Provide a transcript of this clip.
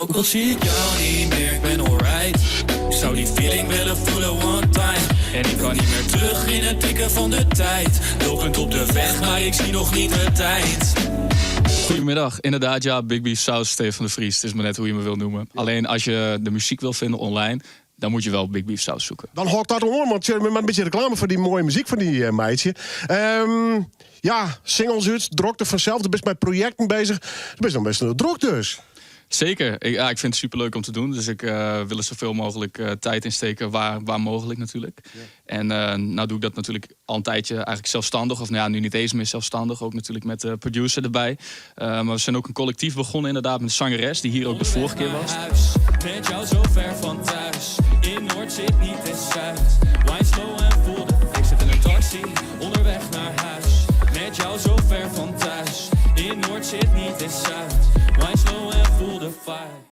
Ook al zie ik jou niet meer, ik ben alright. Ik zou die feeling willen voelen one time. En ik kan niet meer terug in het tikken van de tijd. Lopend op de weg, maar ik zie nog niet de tijd. Goedemiddag, inderdaad ja, Big Beef Saus, Stefan de Vries. Het is maar net hoe je me wil noemen. Alleen als je de muziek wil vinden online, dan moet je wel Big Beef Saus zoeken. Dan hoort dat om, want je hebt een beetje reclame voor die mooie muziek van die meidje. Ja, singles uit, druk er vanzelf. Je bent met projecten bezig. Je bent nog best een druk dus. Zeker. Ik vind het superleuk om te doen. Dus ik wil er zoveel mogelijk tijd in steken waar mogelijk natuurlijk. Ja. En nou doe ik dat natuurlijk al een tijdje eigenlijk zelfstandig. Of nou ja, nu niet eens meer zelfstandig. Ook natuurlijk met de producer erbij. Maar we zijn ook een collectief begonnen inderdaad met een zangeres. Die hier ook de vorige keer was. Met jou zo ver van thuis. In Noord zit niet in Zuid. Wine slow en voel de. Ik zit in een taxi onderweg naar huis. Met jou zo ver van thuis. In Noord zit niet in Zuid. Wine slow en voel de vibe.